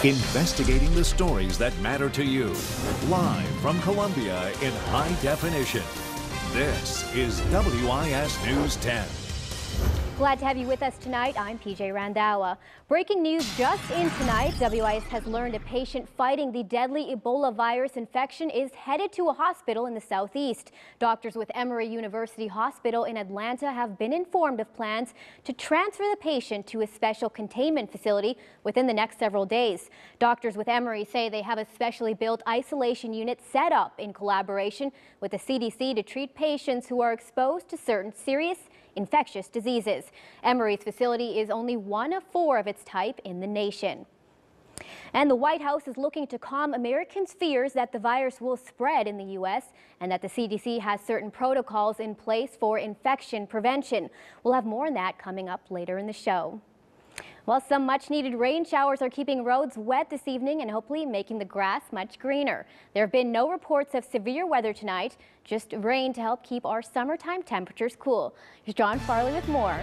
Investigating the stories that matter to you. Live from Columbia in high definition. This is WIS News 10. Glad to have you with us tonight. I'm PJ Randawa. Breaking news just in tonight. WIS has learned a patient fighting the deadly Ebola virus infection is headed to a hospital in the southeast. Doctors with Emory University Hospital in Atlanta have been informed of plans to transfer the patient to a special containment facility within the next several days. Doctors with Emory say they have a specially built isolation unit set up in collaboration with the CDC to treat patients who are exposed to certain serious infectious diseases. Emory's facility is only one of 4 of its type in the nation. And the White House is looking to calm Americans' fears that the virus will spread in the U.S. and that the CDC has certain protocols in place for infection prevention. We'll have more on that coming up later in the show. Well, some much-needed rain showers are keeping roads wet this evening and hopefully making the grass much greener. There have been no reports of severe weather tonight, just rain to help keep our summertime temperatures cool. Here's John Farley with more.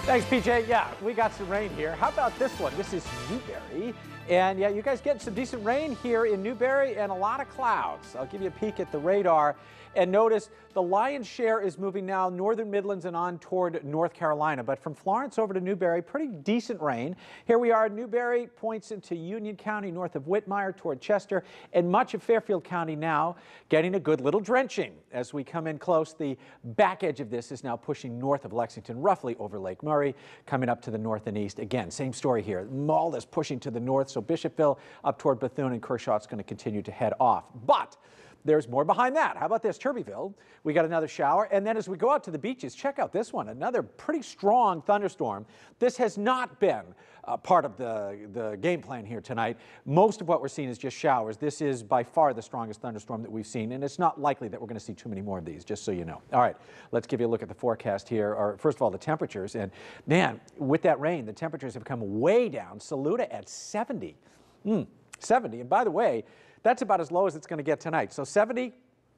Thanks, PJ. Yeah, we got some rain here. How about this one? This is Newberry. And yeah, you guys getting some decent rain here in Newberry and a lot of clouds. I'll give you a peek at the radar. And notice the lion's share is moving now northern Midlands and on toward North Carolina. But from Florence over to Newberry, pretty decent rain. Here we are. Newberry points into Union County north of Whitmire toward Chester, and much of Fairfield County now getting a good little drenching. As we come in close, the back edge of this is now pushing north of Lexington, roughly over Lake Murray, coming up to the north and east. Again, same story here. All is pushing to the north, so Bishopville up toward Bethune and Kershaw is going to continue to head off. But there's more behind that. How about this? Turbyville, we got another shower. And then as we go out to the beaches, check out this one, another pretty strong thunderstorm. This has not been part of the game plan here tonight. Most of what we're seeing is just showers. This is by far the strongest thunderstorm that we've seen, and it's not likely that we're going to see too many more of these, just so you know. All right, let's give you a look at the forecast here, or first of all, the temperatures. And man, with that rain, the temperatures have come way down. Saluda at 70. 70, and by the way, that's about as low as it's going to get tonight. So 70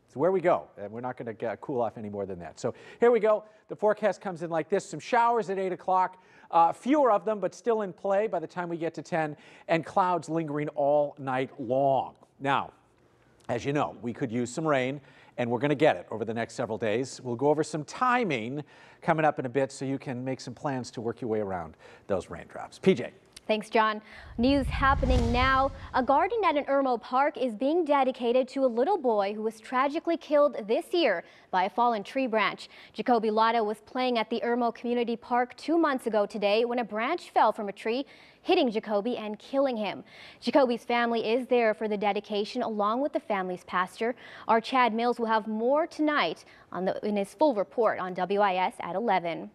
is where we go, and we're not going to cool off any more than that. So here we go. The forecast comes in like this. Some showers at 8 o'clock, fewer of them, but still in play by the time we get to 10, and clouds lingering all night long. Now, as you know, we could use some rain, and we're going to get it over the next several days. We'll go over some timing coming up in a bit so you can make some plans to work your way around those raindrops. PJ. Thanks, John. News happening now. A garden at an Irmo Park is being dedicated to a little boy who was tragically killed this year by a fallen tree branch. Jacoby Lotta was playing at the Irmo Community Park 2 months ago today when a branch fell from a tree, hitting Jacoby and killing him. Jacoby's family is there for the dedication along with the family's pastor. Our Chad Mills will have more tonight in his full report on WIS at 11.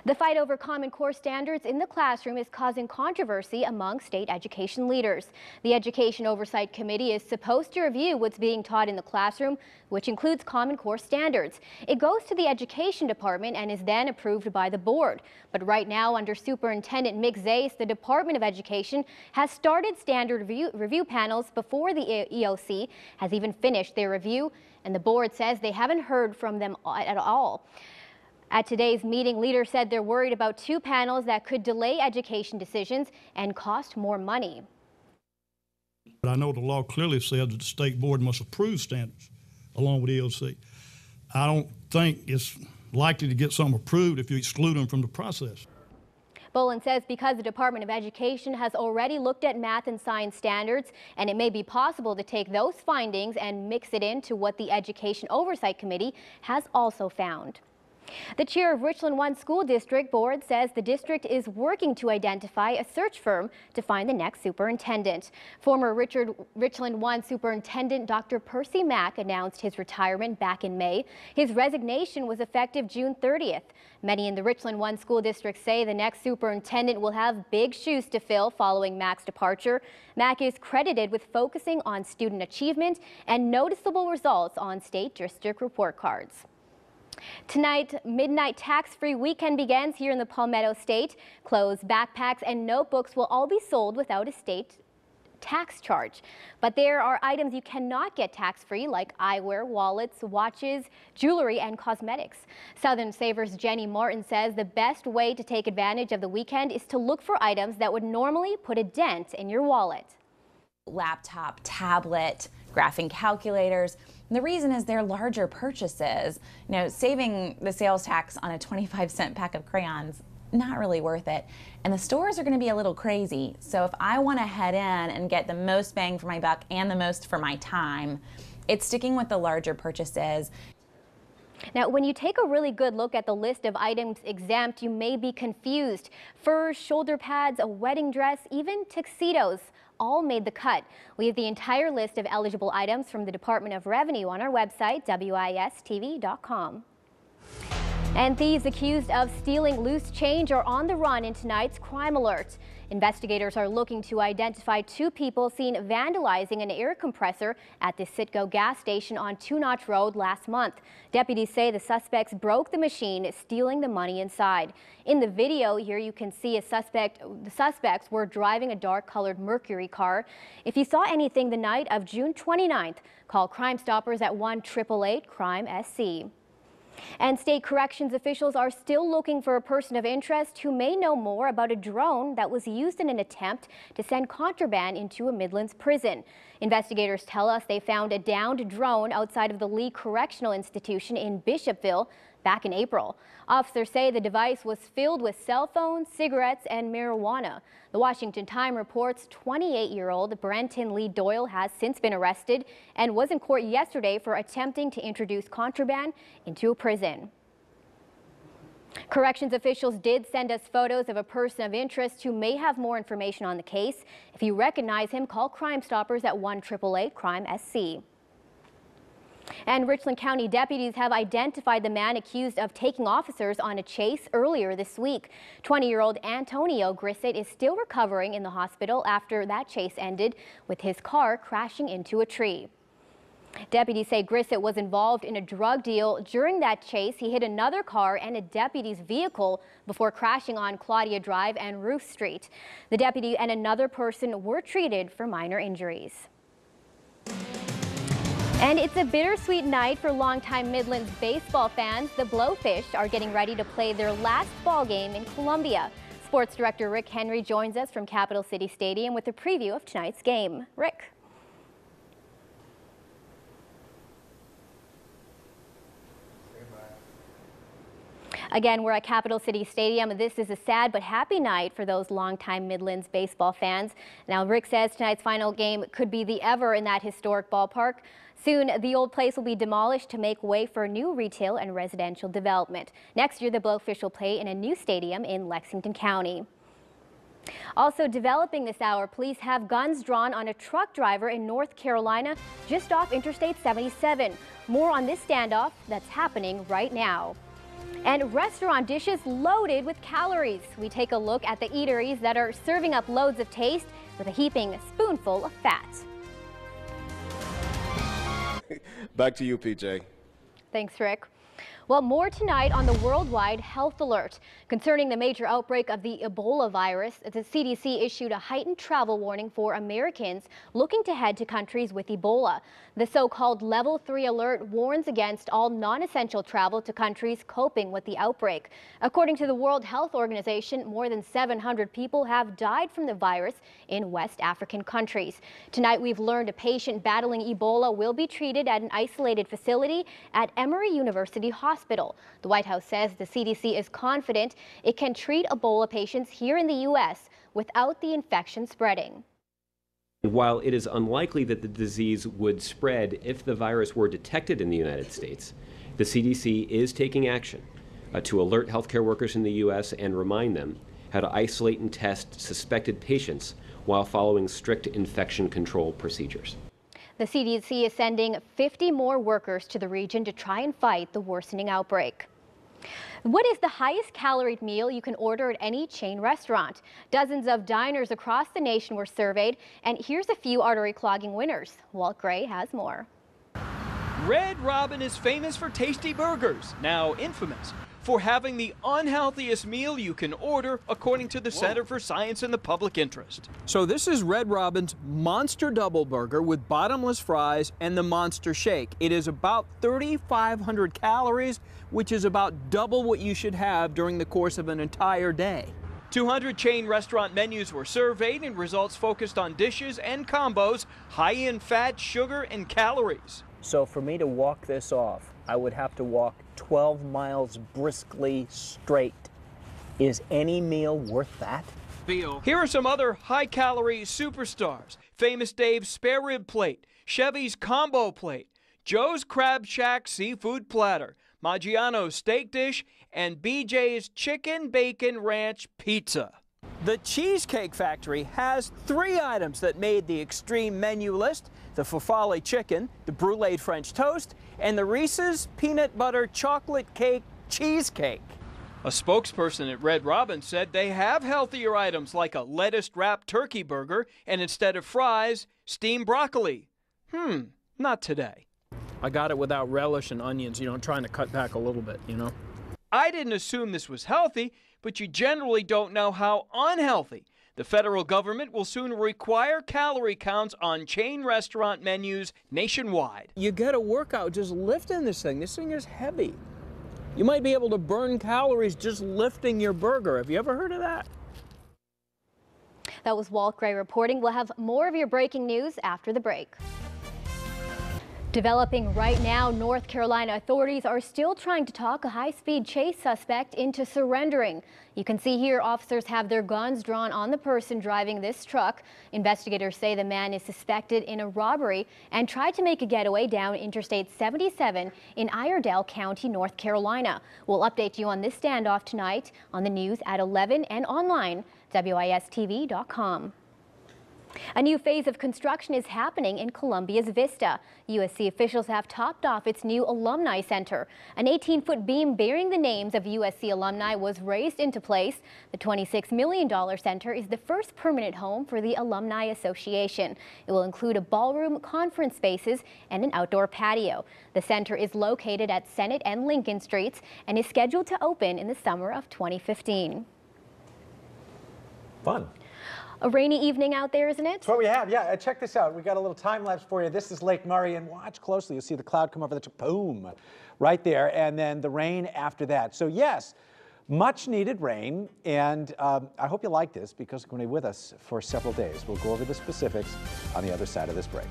The fight over Common Core standards in the classroom is causing controversy among state education leaders. The Education Oversight Committee is supposed to review what's being taught in the classroom, which includes Common Core standards. It goes to the Education Department and is then approved by the board. But right now, under Superintendent Mick Zais, the Department of Education has started standard review panels before the EOC has even finished their review, and the board says they haven't heard from them at all. At today's meeting, leaders said they're worried about 2 panels that could delay education decisions and cost more money. But I know the law clearly says that the state board must approve standards along with EOC. I don't think it's likely to get something approved if you exclude them from the process. Bolin says because the Department of Education has already looked at math and science standards, and it may be possible to take those findings and mix it into what the Education Oversight Committee has also found. The chair of Richland 1 School District Board says the district is working to identify a search firm to find the next superintendent. Former Richland 1 Superintendent Dr. Percy Mack announced his retirement back in May. His resignation was effective June 30th. Many in the Richland 1 School District say the next superintendent will have big shoes to fill following Mack's departure. Mack is credited with focusing on student achievement and noticeable results on state district report cards. Tonight, midnight tax-free weekend begins here in the Palmetto State. Clothes, backpacks, and notebooks will all be sold without a state tax charge. But there are items you cannot get tax-free, like eyewear, wallets, watches, jewelry, and cosmetics. Southern Savers' Jenny Martin says the best way to take advantage of the weekend is to look for items that would normally put a dent in your wallet. Laptop, tablet, graphing calculators. And the reason is they're larger purchases. You know, saving the sales tax on a 25-cent pack of crayons, not really worth it. And the stores are going to be a little crazy. So if I want to head in and get the most bang for my buck and the most for my time, it's sticking with the larger purchases. Now, when you take a really good look at the list of items exempt, you may be confused. Furs, shoulder pads, a wedding dress, even tuxedos all made the cut. We have the entire list of eligible items from the Department of Revenue on our website, WISTV.com. And thieves accused of stealing loose change are on the run in tonight's Crime Alert. Investigators are looking to identify 2 people seen vandalizing an air compressor at the Citgo gas station on Two Notch Road last month. Deputies say the suspects broke the machine, stealing the money inside. In the video here, you can see the suspects were driving a dark-colored Mercury car. If you saw anything the night of June 29th, call Crime Stoppers at 1-888-CRIME-SC. And state corrections officials are still looking for a person of interest who may know more about a drone that was used in an attempt to send contraband into a Midlands prison. Investigators tell us they found a downed drone outside of the Lee Correctional Institution in Bishopville back in April. Officers say the device was filled with cell phones, cigarettes, and marijuana. The Washington Times reports 28-year-old Brenton Lee Doyle has since been arrested and was in court yesterday for attempting to introduce contraband into a prison. Corrections officials did send us photos of a person of interest who may have more information on the case. If you recognize him, call Crime Stoppers at 1-888-CRIME-SC. And Richland County deputies have identified the man accused of taking officers on a chase earlier this week. 20-year-old Antonio Grissett is still recovering in the hospital after that chase ended with his car crashing into a tree. Deputies say Grissett was involved in a drug deal. During that chase, he hit another car and a deputy's vehicle before crashing on Claudia Drive and Ruth Street. The deputy and another person were treated for minor injuries. And it's a bittersweet night for longtime Midlands baseball fans. The Blowfish are getting ready to play their last ball game in Columbia. Sports Director Rick Henry joins us from Capital City Stadium with a preview of tonight's game. Rick. Again, we're at Capital City Stadium. This is a sad but happy night for those longtime Midlands baseball fans. Now, Rick says tonight's final game could be the ever in that historic ballpark. Soon, the old place will be demolished to make way for new retail and residential development. Next year, the Blowfish will play in a new stadium in Lexington County. Also developing this hour, police have guns drawn on a truck driver in North Carolina just off Interstate 77. More on this standoff that's happening right now. And restaurant dishes loaded with calories. We take a look at the eateries that are serving up loads of taste with a heaping spoonful of fat. Back to you, PJ. Thanks, Rick. Well, more tonight on the worldwide health alert. Concerning the major outbreak of the Ebola virus, the CDC issued a heightened travel warning for Americans looking to head to countries with Ebola. The so-called Level 3 alert warns against all non-essential travel to countries coping with the outbreak. According to the World Health Organization, more than 700 people have died from the virus in West African countries. Tonight, we've learned a patient battling Ebola will be treated at an isolated facility at Emory University Hospital. The White House says the CDC is confident it can treat Ebola patients here in the U.S. without the infection spreading. While it is unlikely that the disease would spread if the virus were detected in the United States, the CDC is taking action to alert healthcare workers in the U.S. and remind them how to isolate and test suspected patients while following strict infection control procedures. The CDC is sending 50 more workers to the region to try and fight the worsening outbreak. What is the highest caloried meal you can order at any chain restaurant? Dozens of diners across the nation were surveyed, and here's a few artery-clogging winners. Walt Gray has more. Red Robin is famous for tasty burgers, now infamous for having the unhealthiest meal you can order, according to the Center for Science and the Public Interest. So this is Red Robin's Monster Double Burger with bottomless fries and the Monster Shake. It is about 3,500 calories, which is about double what you should have during the course of an entire day. 200 chain restaurant menus were surveyed, and results focused on dishes and combos high in fat, sugar, and calories. So for me to walk this off, I would have to walk 12 miles briskly straight. Is any meal worth that? Here are some other high-calorie superstars. Famous Dave's Spare Rib Plate, Chevy's Combo Plate, Joe's Crab Shack Seafood Platter, Maggiano's Steak Dish, and BJ's Chicken Bacon Ranch Pizza. The Cheesecake Factory has 3 items that made the extreme menu list: the farfalle chicken, the brulee French toast, and the Reese's Peanut Butter Chocolate Cake Cheesecake. A spokesperson at Red Robin said they have healthier items like a lettuce-wrapped turkey burger and, instead of fries, steamed broccoli. Not today. I got it without relish and onions. I'm trying to cut back a little bit, I didn't assume this was healthy, but you generally don't know how unhealthy. The federal government will soon require calorie counts on chain restaurant menus nationwide. You get a workout just lifting this thing. This thing is heavy. You might be able to burn calories just lifting your burger. Have you ever heard of that? That was Walt Gray reporting. We'll have more of your breaking news after the break. Developing right now, North Carolina authorities are still trying to talk a high-speed chase suspect into surrendering. You can see here officers have their guns drawn on the person driving this truck. Investigators say the man is suspected in a robbery and tried to make a getaway down Interstate 77 in Iredell County, North Carolina. We'll update you on this standoff tonight on the news at 11 and online, WISTV.com. A new phase of construction is happening in Columbia's Vista. USC officials have topped off its new Alumni Center. An 18-foot beam bearing the names of USC alumni was raised into place. The $26 million center is the first permanent home for the Alumni Association. It will include a ballroom, conference spaces, and an outdoor patio. The center is located at Senate and Lincoln Streets and is scheduled to open in the summer of 2015. Fun. A rainy evening out there, isn't it? That's what we have. Yeah, check this out. We got a little time lapse for you. This is Lake Murray, and watch closely. You'll see the cloud come over the top, boom, right there, and then the rain after that. So yes, much needed rain, and I hope you like this because you're going to be with us for several days. We'll go over the specifics on the other side of this break.